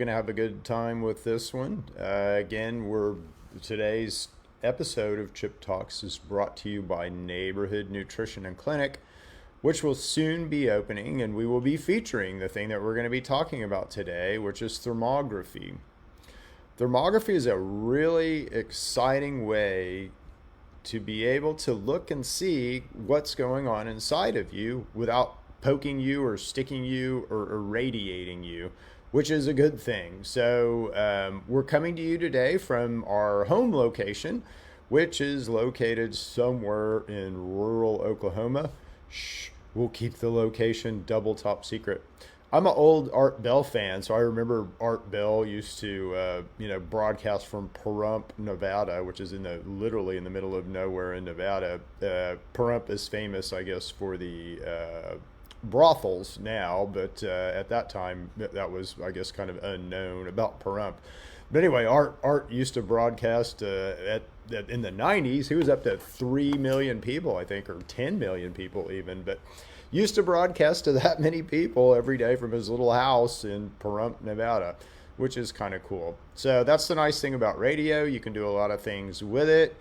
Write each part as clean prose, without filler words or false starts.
We're gonna have a good time with this one. Today's episode of Chip Talks is brought to you by Neighborhood Nutrition and Clinic, which will soon be opening, and we will be featuring the thing that we're going to be talking about today, which is thermography. Thermography is a really exciting way to be able to look and see what's going on inside of you without poking you or sticking you or irradiating you, which is a good thing. So we're coming to you today from our home location, which is located somewhere in rural Oklahoma. Shh, we'll keep the location double top secret. I'm an old Art Bell fan, so I remember Art Bell used to, broadcast from Pahrump, Nevada, which is literally in the middle of nowhere in Nevada. Pahrump is famous, I guess, for the brothels now, but at that time that was, I guess, kind of unknown about Pahrump. But anyway, Art used to broadcast in the 90s. He was up to 3 million people, I think, or 10 million people even, but used to broadcast to that many people every day from his little house in Pahrump, Nevada, which is kind of cool. So that's the nice thing about radio. You can do a lot of things with it.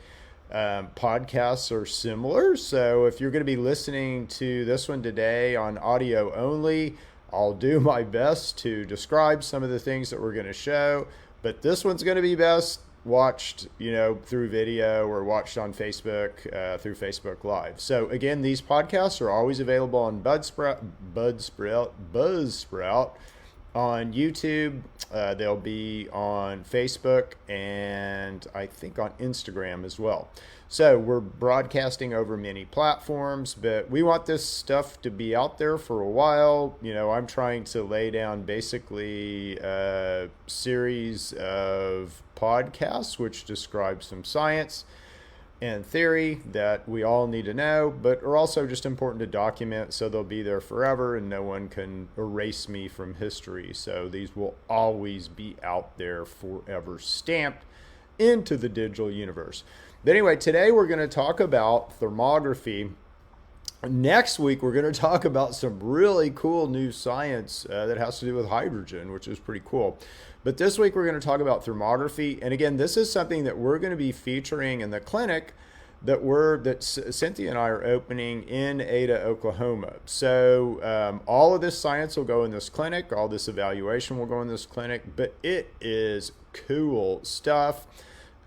Podcasts are similar. So if you're going to be listening to this one today on audio only, I'll do my best to describe some of the things that we're going to show. But this one's going to be best watched, through video or watched on Facebook, through Facebook Live. So again, these podcasts are always available on Buzzsprout, on YouTube. They'll be on Facebook and I think on Instagram as well. So we're broadcasting over many platforms, but we want this stuff to be out there for a while. I'm trying to lay down basically a series of podcasts which describe some science and theory that we all need to know, but are also just important to document, so they'll be there forever and no one can erase me from history. So these will always be out there forever, stamped into the digital universe. But anyway, today we're going to talk about thermography. Next week, we're going to talk about some really cool new science that has to do with hydrogen, which is pretty cool. But this week, we're going to talk about thermography. And again, this is something that we're going to be featuring in the clinic that Cynthia and I are opening in Ada, Oklahoma. So all of this science will go in this clinic. All this evaluation will go in this clinic. But it is cool stuff.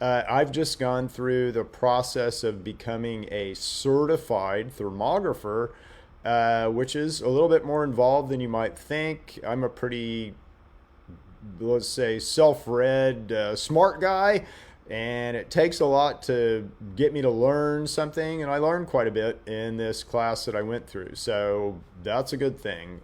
I've just gone through the process of becoming a certified thermographer, which is a little bit more involved than you might think. I'm a pretty, let's say, self-read, smart guy, and it takes a lot to get me to learn something, and I learned quite a bit in this class that I went through, so that's a good thing.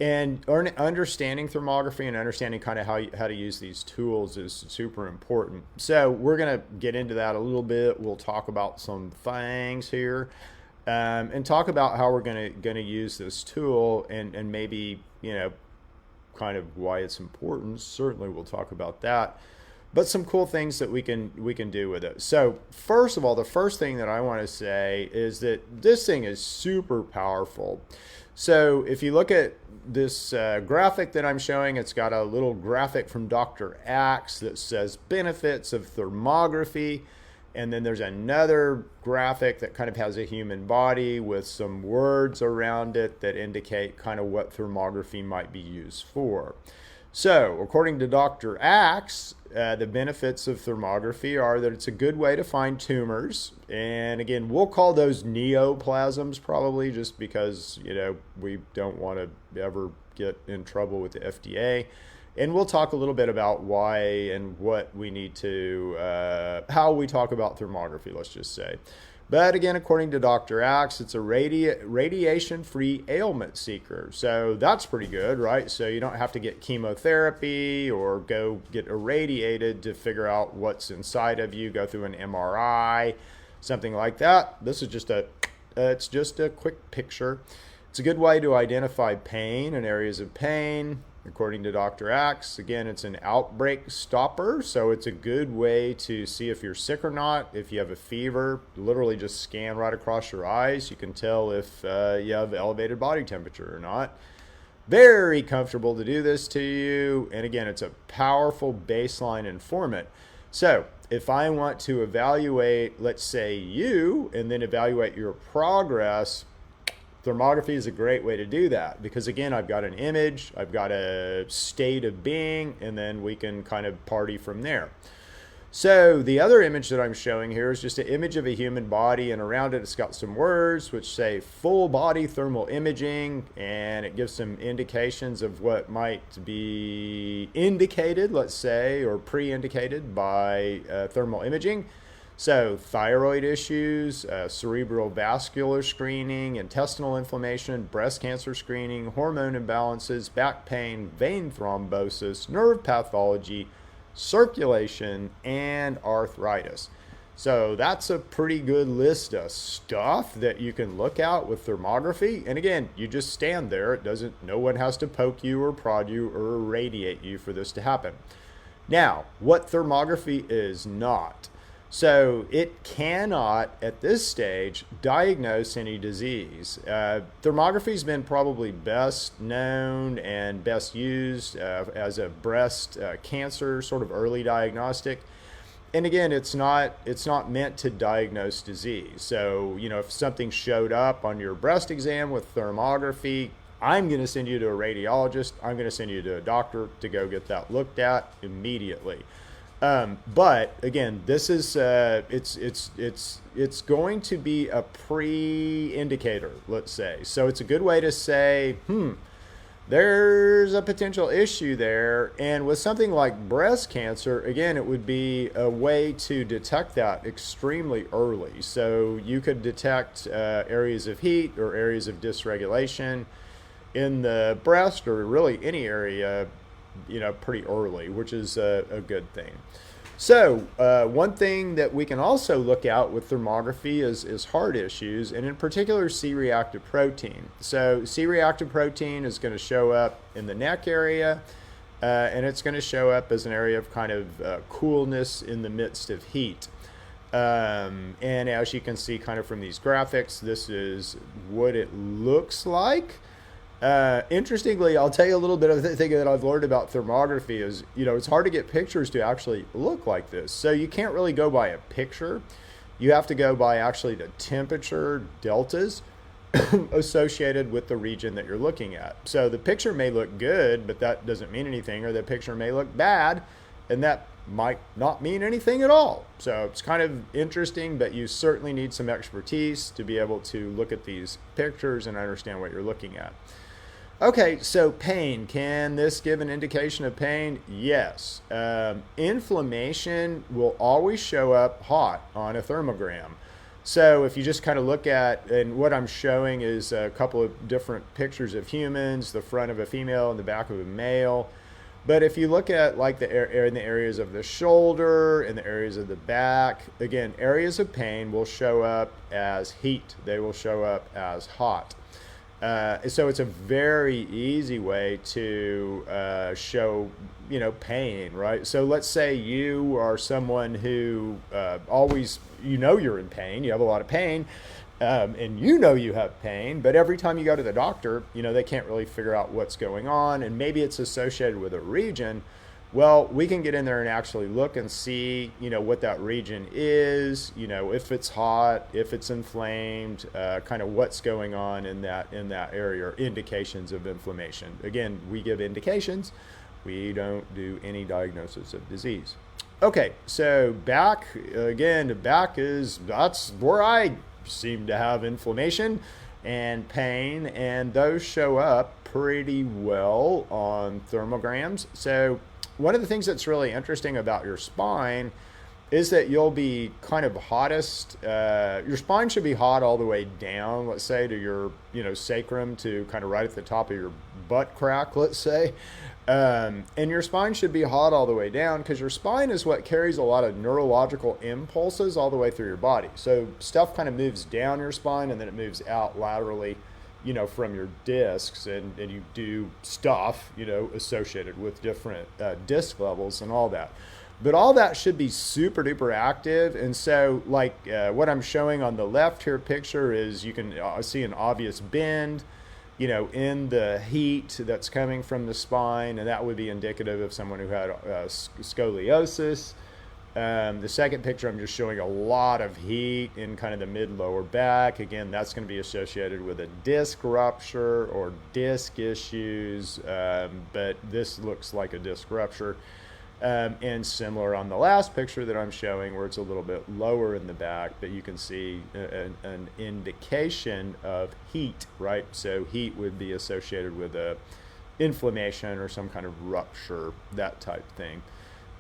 And understanding thermography and understanding kind of how to use these tools is super important. So we're going to get into that a little bit. We'll talk about some things here and talk about how we're going to use this tool and maybe, kind of why it's important. Certainly we'll talk about that. But some cool things that we can do with it. So first of all, the first thing that I want to say is that this thing is super powerful. So if you look at this graphic that I'm showing, it's got a little graphic from Dr. Axe that says benefits of thermography. And then there's another graphic that kind of has a human body with some words around it that indicate kind of what thermography might be used for. So according to Dr. Axe, the benefits of thermography are that it's a good way to find tumors. And again, we'll call those neoplasms probably just because, we don't want to ever get in trouble with the FDA. And we'll talk a little bit about why and what we need to, how we talk about thermography, let's just say. But again, according to Dr. Axe, it's a radiation-free ailment seeker. So that's pretty good, right? So you don't have to get chemotherapy or go get irradiated to figure out what's inside of you, go through an MRI, something like that. This is just it's just a quick picture. It's a good way to identify pain and areas of pain. According to Dr. Axe, again, it's an outbreak stopper, so it's a good way to see if you're sick or not. If you have a fever, literally just scan right across your eyes. You can tell if you have elevated body temperature or not. very comfortable to do this to you. And again, it's a powerful baseline informant. So if I want to evaluate, let's say you, and then evaluate your progress, thermography is a great way to do that, because again, I've got an image, I've got a state of being, and then we can kind of party from there. So the other image that I'm showing here is just an image of a human body, and around it it's got some words which say full body thermal imaging, and it gives some indications of what might be indicated, let's say, or pre-indicated by thermal imaging. So thyroid issues, cerebral vascular screening, intestinal inflammation, breast cancer screening, hormone imbalances, back pain, vein thrombosis, nerve pathology, circulation, and arthritis. So that's a pretty good list of stuff that you can look at with thermography. And again, you just stand there. No one has to poke you or prod you or irradiate you for this to happen. Now, what thermography is not. So it cannot, at this stage, diagnose any disease. Thermography has been probably best known and best used as a breast cancer sort of early diagnostic. And again, it's not meant to diagnose disease. So, if something showed up on your breast exam with thermography, I'm going to send you to a radiologist. I'm going to send you to a doctor to go get that looked at immediately. But again, this is it's going to be a pre-indicator, let's say. So it's a good way to say, there's a potential issue there. And with something like breast cancer, again, it would be a way to detect that extremely early. So you could detect areas of heat or areas of dysregulation in the breast, or really any area, pretty early, which is a good thing. So one thing that we can also look at with thermography is heart issues, and in particular C-reactive protein. So C-reactive protein is going to show up in the neck area, and it's going to show up as an area of kind of coolness in the midst of heat. And as you can see kind of from these graphics, this is what it looks like. Interestingly, I'll tell you a little bit of the thing that I've learned about thermography is, it's hard to get pictures to actually look like this. So you can't really go by a picture. You have to go by actually the temperature deltas associated with the region that you're looking at. So the picture may look good, but that doesn't mean anything, or the picture may look bad, and that might not mean anything at all. So it's kind of interesting, but you certainly need some expertise to be able to look at these pictures and understand what you're looking at. Okay, so pain. Can this give an indication of pain? Yes. Inflammation will always show up hot on a thermogram. So if you just kind of look at, and what I'm showing is a couple of different pictures of humans, the front of a female and the back of a male. But if you look at like in the areas of the shoulder and the areas of the back, again, areas of pain will show up as heat. They will show up as hot. So it's a very easy way to show, pain, right? So let's say you are someone who always, you're in pain, you have a lot of pain, and you have pain, but every time you go to the doctor, they can't really figure out what's going on, and maybe it's associated with a region. Well, we can get in there and actually look and see, what that region is, if it's hot, if it's inflamed, kind of what's going on in that area, or indications of inflammation. Again, we give indications. We don't do any diagnosis of disease. Okay, so back, again, that's where I seem to have inflammation and pain, and those show up pretty well on thermograms. So one of the things that's really interesting about your spine is that you'll be kind of hottest. Your spine should be hot all the way down, let's say, to your, sacrum, to kind of right at the top of your butt crack, let's say. And your spine should be hot all the way down, because your spine is what carries a lot of neurological impulses all the way through your body. So stuff kind of moves down your spine, and then it moves out laterally, from your discs, and you do stuff, associated with different disc levels and all that. But all that should be super duper active. And so what I'm showing on the left here picture is you can see an obvious bend in the heat that's coming from the spine, and that would be indicative of someone who had scoliosis. The second picture, I'm just showing a lot of heat in kind of the mid-lower back. Again, that's going to be associated with a disc rupture or disc issues, but this looks like a disc rupture. And similar on the last picture that I'm showing, where it's a little bit lower in the back, but you can see an indication of heat, right? So heat would be associated with a inflammation or some kind of rupture, that type thing.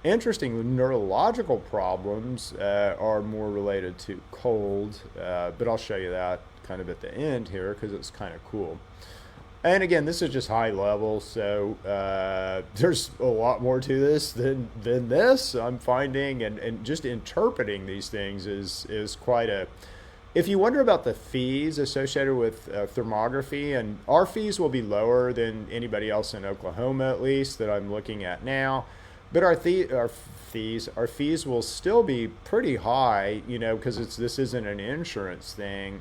Interesting, neurological problems are more related to cold, but I'll show you that kind of at the end here because it's kind of cool. And again, this is just high level, so there's a lot more to this than this, I'm finding, and just interpreting these things is quite a... If you wonder about the fees associated with thermography, and our fees will be lower than anybody else in Oklahoma, at least, that I'm looking at now. But our fees will still be pretty high, because this isn't an insurance thing.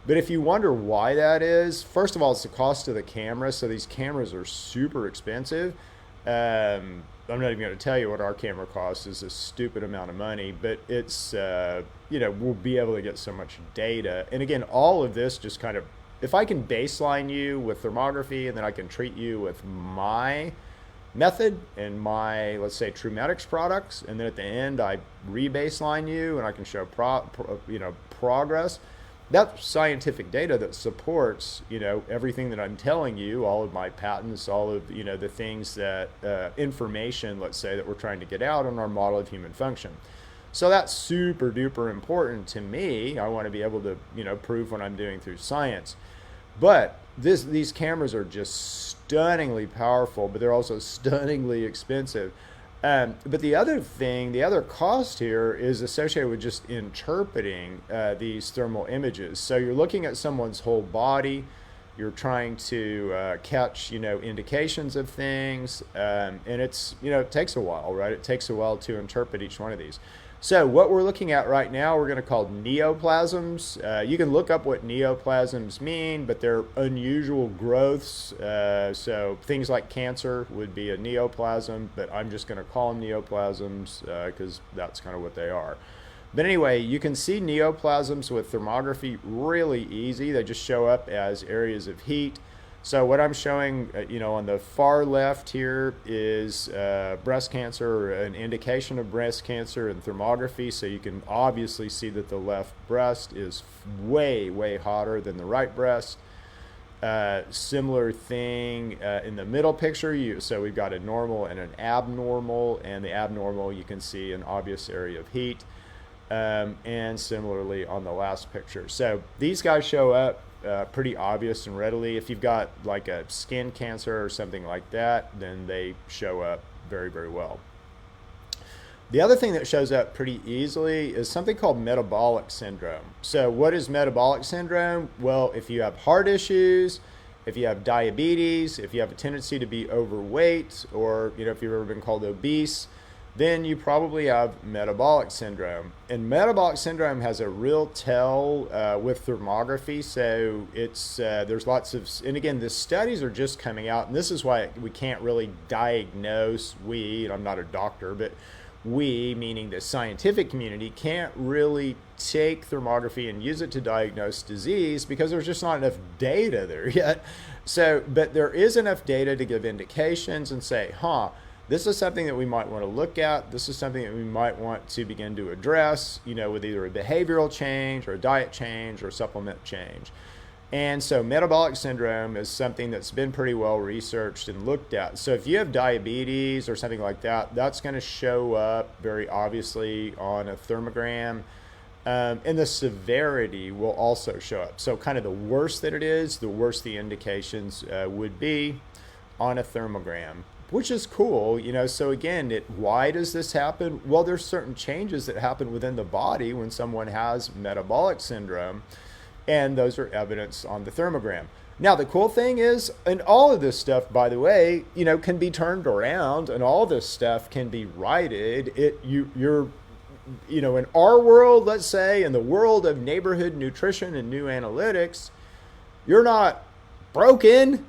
But if you wonder why that is, first of all, it's the cost of the camera. So these cameras are super expensive. I'm not even going to tell you what our camera costs. It's a stupid amount of money, but it's, we'll be able to get so much data. And again, all of this just kind of, if I can baseline you with thermography and then I can treat you with my method and my, let's say, TrueMedix products, and then at the end I re-baseline you and I can show progress. That's scientific data that supports everything that I'm telling you, all of my patents, all of the things that information, let's say, that we're trying to get out on our model of human function. So that's super duper important to me. I want to be able to prove what I'm doing through science. But these cameras are just stunningly powerful, but they're also stunningly expensive. But the other cost here is associated with just interpreting these thermal images. So you're looking at someone's whole body, you're trying to catch indications of things, and it's it takes a while, right? It takes a while to interpret each one of these. So what we're looking at right now, we're going to call neoplasms. You can look up what neoplasms mean, but they're unusual growths. So things like cancer would be a neoplasm, but I'm just going to call them neoplasms because that's kind of what they are. But anyway, you can see neoplasms with thermography really easy. They just show up as areas of heat. So what I'm showing, on the far left here is breast cancer, or an indication of breast cancer in thermography. So you can obviously see that the left breast is way, way hotter than the right breast. Similar thing in the middle picture. So we've got a normal and an abnormal, and the abnormal, you can see an obvious area of heat. And similarly on the last picture. So these guys show up pretty obvious and readily. If you've got like a skin cancer or something like that, then they show up very, very well. The other thing that shows up pretty easily is something called metabolic syndrome. So what is metabolic syndrome? Well, if you have heart issues, if you have diabetes, if you have a tendency to be overweight, or if you've ever been called obese, then you probably have metabolic syndrome. And metabolic syndrome has a real tell with thermography. So it's there's lots of, and again, the studies are just coming out, and this is why we can't really diagnose, and I'm not a doctor, but we, meaning the scientific community, can't really take thermography and use it to diagnose disease because there's just not enough data there yet. So, but there is enough data to give indications and say, this is something that we might want to look at. This is something that we might want to begin to address, with either a behavioral change or a diet change or supplement change. And so metabolic syndrome is something that's been pretty well researched and looked at. So if you have diabetes or something like that, that's going to show up very obviously on a thermogram. And the severity will also show up. So kind of the worse that it is, the worse the indications would be on a thermogram, which is cool. So again, why does this happen? Well, there's certain changes that happen within the body when someone has metabolic syndrome, and those are evidenced on the thermogram. Now, the cool thing is, and all of this stuff, by the way, can be turned around, and all this stuff can be righted. You're in our world, let's say, in the world of neighborhood nutrition and new analytics, you're not broken.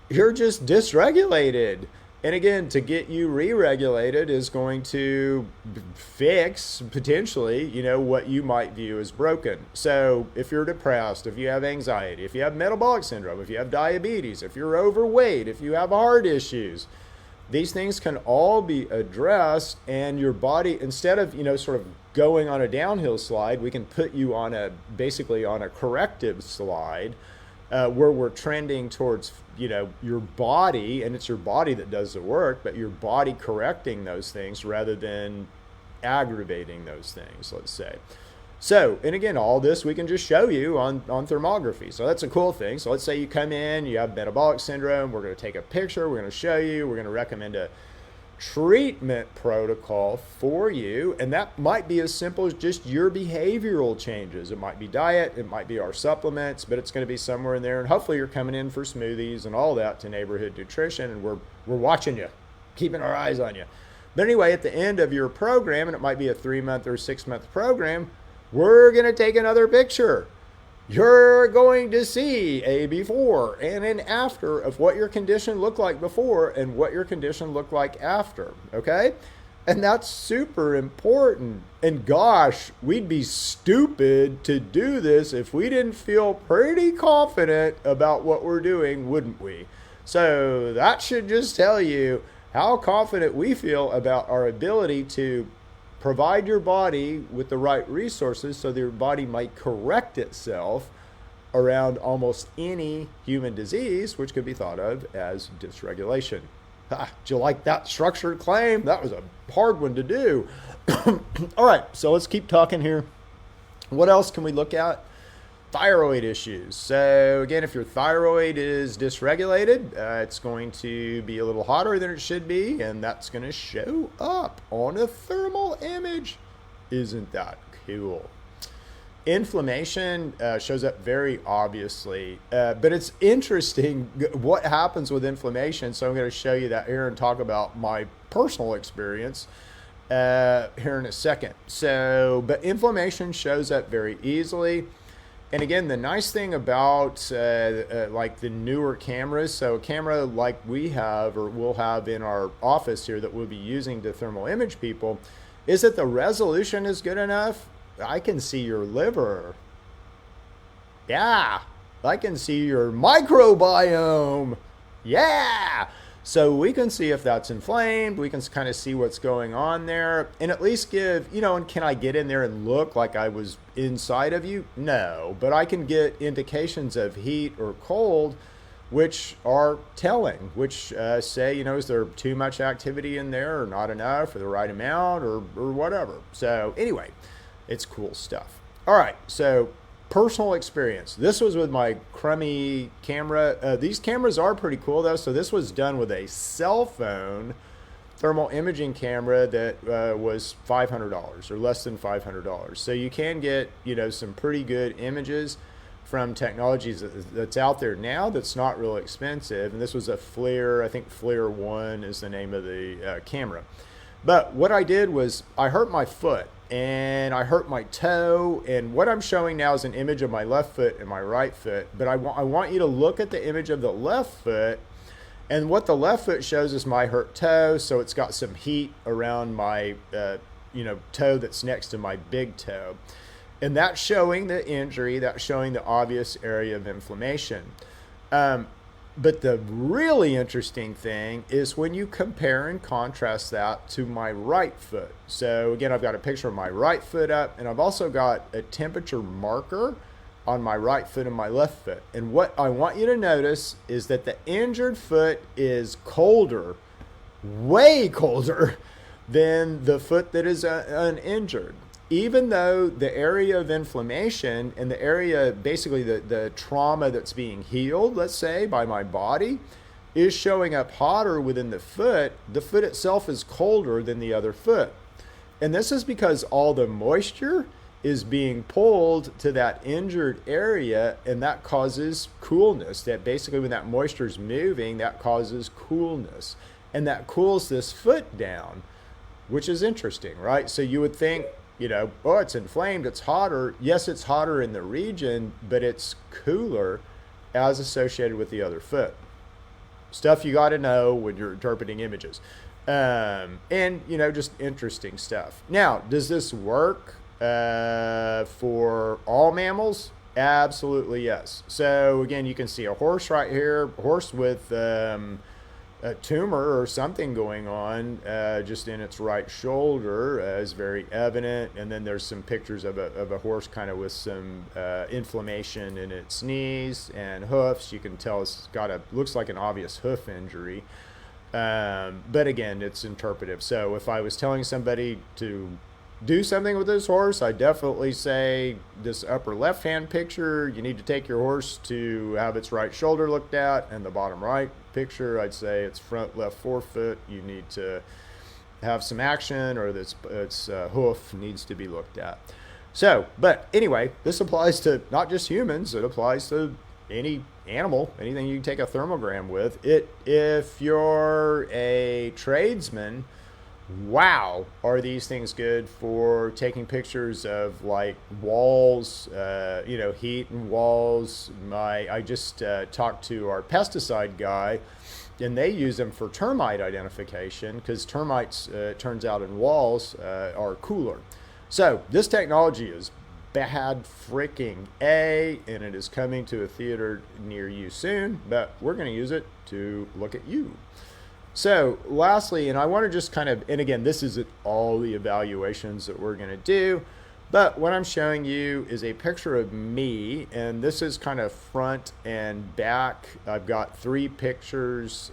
You're just dysregulated. And again, to get you re-regulated is going to fix potentially, what you might view as broken. So if you're depressed, if you have anxiety, if you have metabolic syndrome, if you have diabetes, if you're overweight, if you have heart issues, these things can all be addressed, and your body, instead of, sort of going on a downhill slide, we can put you on basically on a corrective slide, where we're trending towards, your body, and it's your body that does the work, but your body correcting those things rather than aggravating those things, let's say. So, and again, all this we can just show you on thermography. So that's a cool thing. So let's say you come in, you have metabolic syndrome. We're going to take a picture. We're going to show you. We're going to recommend a treatment protocol for you. And that might be as simple as just your behavioral changes. It might be diet. It might be our supplements, but it's going to be somewhere in there. And hopefully you're coming in for smoothies and all that to Neighborhood Nutrition. And we're watching you, keeping our eyes on you. But anyway, at the end of your program, and it might be a 3-month or 6-month program, we're going to take another picture. You're going to see a before and an after of what your condition looked like before and what your condition looked like after, okay? And that's super important. And gosh, we'd be stupid to do this if we didn't feel pretty confident about what we're doing, wouldn't we? So that should just tell you how confident we feel about our ability to provide your body with the right resources so that your body might correct itself around almost any human disease, which could be thought of as dysregulation. Do you like that structured claim? That was a hard one to do. All right, so let's keep talking here. What else can we look at? Thyroid issues. So again, if your thyroid is dysregulated, it's going to be a little hotter than it should be, and that's going to show up on a thermal image. Isn't that cool? Inflammation shows up very obviously, but it's interesting what happens with inflammation. So I'm going to show you that here and talk about my personal experience here in a second. So, but inflammation shows up very easily. And again, the nice thing about like the newer cameras, so a camera like we have or we'll have in our office here that we'll be using to thermal image people, is that the resolution is good enough. I can see your liver. Yeah, I can see your microbiome. Yeah. So we can see if that's inflamed. We can kind of see what's going on there and at least give, and can I get in there and look like I was inside of you? No, but I can get indications of heat or cold, which are telling, which say, is there too much activity in there or not enough or the right amount or whatever. So anyway, it's cool stuff. All right, so personal experience. This was with my crummy camera. These cameras are pretty cool though. So this was done with a cell phone thermal imaging camera that was $500 or less than $500. So you can get, some pretty good images from technologies that's out there now that's not real expensive. And this was a FLIR, I think FLIR 1 is the name of the camera. But what I did was I hurt my foot and I hurt my toe, and what I'm showing now is an image of my left foot and my right foot, but I want you to look at the image of the left foot, and what the left foot shows is my hurt toe, so it's got some heat around my toe that's next to my big toe, and that's showing the injury, that's showing the obvious area of inflammation. But the really interesting thing is when you compare and contrast that to my right foot. So again, I've got a picture of my right foot up, and I've also got a temperature marker on my right foot and my left foot. And what I want you to notice is that the injured foot is colder, way colder than the foot that is uninjured. Even though the area of inflammation and the area, basically the trauma that's being healed, let's say, by my body, is showing up hotter within the foot itself is colder than the other foot. And this is because all the moisture is being pulled to that injured area, and that causes coolness. That basically when that moisture is moving, that causes coolness. And that cools this foot down, which is interesting, right? So you would think, it's inflamed, it's hotter. Yes, it's hotter in the region, but it's cooler as associated with the other foot. Stuff you got to know when you're interpreting images. And, just interesting stuff. Now, does this work for all mammals? Absolutely, yes. So, again, you can see a horse right here, a horse with a tumor or something going on just in its right shoulder is very evident. And then there's some pictures of a horse kind of with some inflammation in its knees and hoofs. You can tell it's looks like an obvious hoof injury. But again, it's interpretive. So if I was telling somebody to do something with this horse, I definitely say this upper left-hand picture, you need to take your horse to have its right shoulder looked at, and the bottom right picture, I'd say its front left forefoot, you need to have some action, or its hoof needs to be looked at. So, but anyway, this applies to not just humans, it applies to any animal, anything you can take a thermogram with. If you're a tradesman, wow, are these things good for taking pictures of like walls, heat and walls. I just talked to our pesticide guy, and they use them for termite identification because termites, turns out in walls, are cooler. So this technology is bad freaking A, and it is coming to a theater near you soon, but we're going to use it to look at you. So lastly, and I want to just kind of, and again, this isn't all the evaluations that we're going to do, but what I'm showing you is a picture of me, and this is kind of front and back. I've got 3 pictures,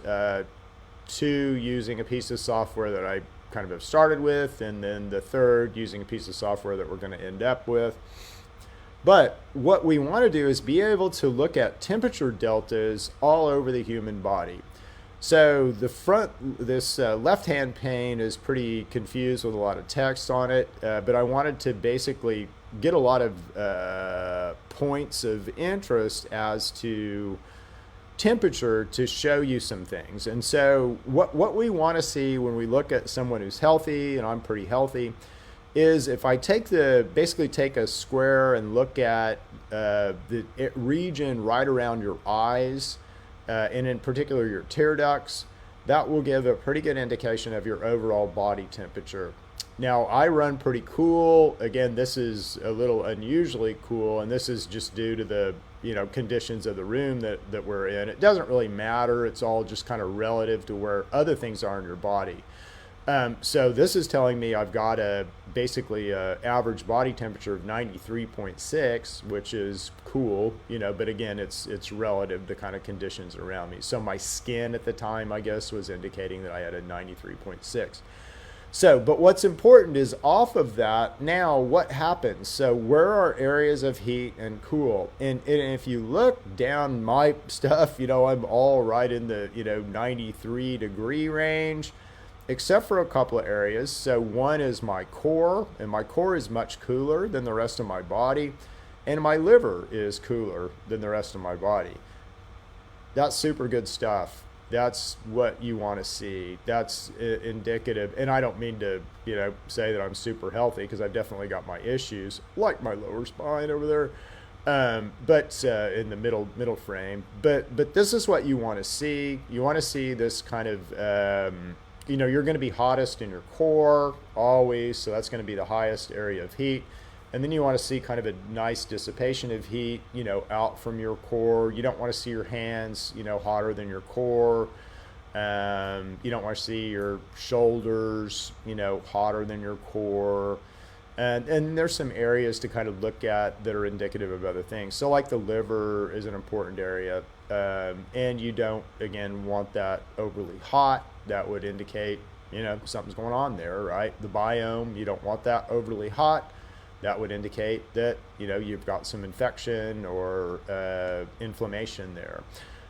2 using a piece of software that I kind of have started with, and then the 3rd using a piece of software that we're going to end up with. But what we want to do is be able to look at temperature deltas all over the human body. So the this left-hand pane is pretty confused with a lot of text on it, but I wanted to basically get a lot of points of interest as to temperature to show you some things. And so what we want to see when we look at someone who's healthy, and I'm pretty healthy, is if I basically take a square and look at the region right around your eyes, and in particular your tear ducts, that will give a pretty good indication of your overall body temperature. Now, I run pretty cool. Again, this is a little unusually cool, and this is just due to the conditions of the room that we're in. It doesn't really matter. It's all just kind of relative to where other things are in your body. So this is telling me I've got basically a average body temperature of 93.6, which is cool, but again, it's relative to kind of conditions around me. So my skin at the time, I guess, was indicating that I had a 93.6. So, but what's important is off of that, now what happens? So where are areas of heat and cool? And if you look down my stuff, I'm all right in the, 93 degree range, except for a couple of areas. So one is my core, and my core is much cooler than the rest of my body, and my liver is cooler than the rest of my body. That's super good stuff. That's what you want to see. That's indicative, and I don't mean to, say that I'm super healthy, because I've definitely got my issues, like my lower spine over there, but in the middle frame. But this is what you want to see. You want to see this kind of you're going to be hottest in your core always, so that's going to be the highest area of heat. And then you want to see kind of a nice dissipation of heat, out from your core. You don't want to see your hands, hotter than your core. You don't want to see your shoulders, hotter than your core. And there's some areas to kind of look at that are indicative of other things. So like the liver is an important area. And you don't, again, want that overly hot. That would indicate, something's going on there, right? The biome, you don't want that overly hot. That would indicate that, you've got some infection or inflammation there.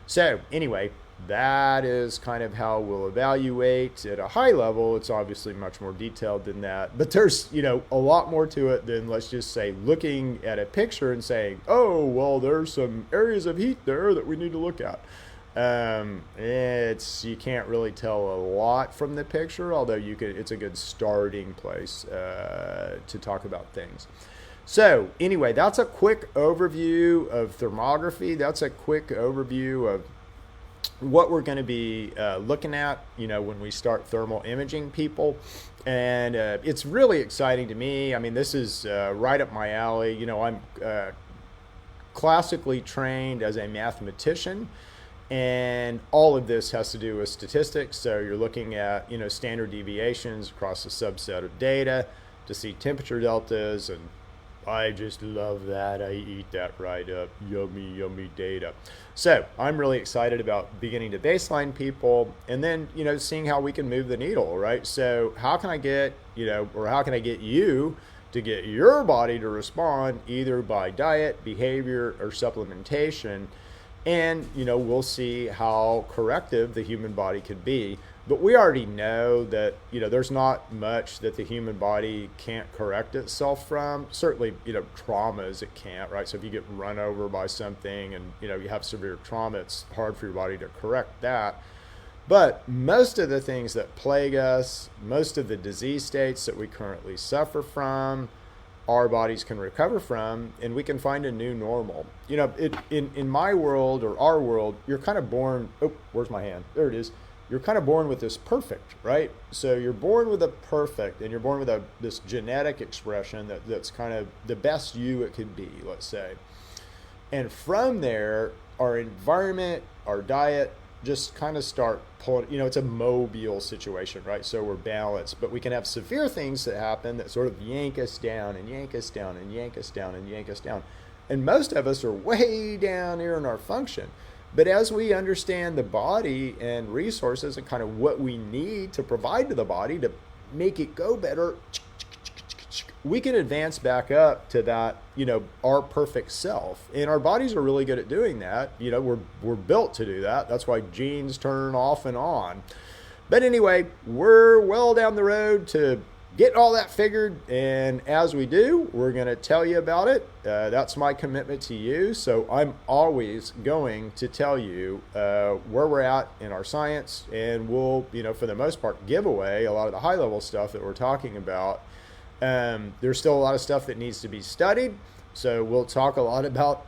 So anyway, that is kind of how we'll evaluate at a high level. It's obviously much more detailed than that, but there's, a lot more to it than, let's just say, looking at a picture and saying, oh, well, there's some areas of heat there that we need to look at. You can't really tell a lot from the picture, although it's a good starting place to talk about things. So anyway, that's a quick overview of thermography. That's a quick overview of what we're going to be looking at, when we start thermal imaging people. And it's really exciting to me. I mean, this is right up my alley. I'm classically trained as a mathematician, and all of this has to do with statistics. So you're looking at, standard deviations across a subset of data to see temperature deltas, and I just love that. I eat that right up. Yummy, yummy data. So I'm really excited about beginning to baseline people, and then, seeing how we can move the needle, right? So how can I get, or how can I get you to get your body to respond either by diet, behavior, or supplementation? And, we'll see how corrective the human body could be. But we already know that, there's not much that the human body can't correct itself from. Certainly, traumas it can't, right? So if you get run over by something and, you have severe trauma, it's hard for your body to correct that. But most of the things that plague us, most of the disease states that we currently suffer from, our bodies can recover from, and we can find a new normal. In my world, or our world, you're kind of born, oh, where's my hand? There it is. You're kind of born with this perfect, right? So you're born with a perfect, and you're born with this genetic expression that's kind of the best you it could be, let's say. And from there, our environment, our diet, just kind of start pulling, it's a mobile situation, right? So we're balanced, but we can have severe things that happen that sort of yank us down and yank us down and yank us down and yank us down. And most of us are way down here in our function. But as we understand the body and resources and kind of what we need to provide to the body to make it go better, we can advance back up to that, our perfect self. And our bodies are really good at doing that. We're built to do that. That's why genes turn off and on. But anyway, we're well down the road to get all that figured. And as we do, we're going to tell you about it. That's my commitment to you. So I'm always going to tell you where we're at in our science. And we'll, for the most part, give away a lot of the high level stuff that we're talking about. There's still a lot of stuff that needs to be studied. So we'll talk a lot about,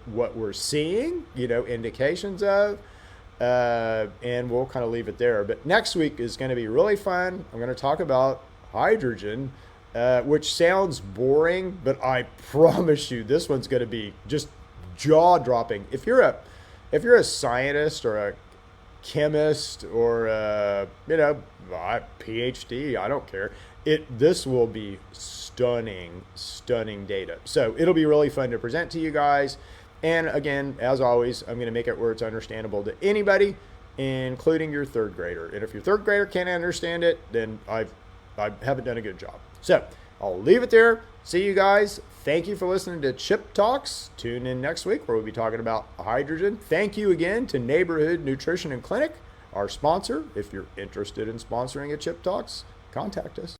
what we're seeing, indications of, and we'll kind of leave it there. But next week is going to be really fun. I'm going to talk about hydrogen, which sounds boring, but I promise you this one's going to be just jaw-dropping. If you're a scientist or a chemist or a PhD, I don't care. This will be stunning data. So it'll be really fun to present to you guys. And again, as always, I'm going to make it where it's understandable to anybody, including your third grader. And if your third grader can't understand it, then I haven't done a good job. So I'll leave it there. See you guys. Thank you for listening to Chip Talks. Tune in next week where we'll be talking about hydrogen. Thank you again to Neighborhood Nutrition and Clinic, our sponsor. If you're interested in sponsoring a Chip Talks, contact us.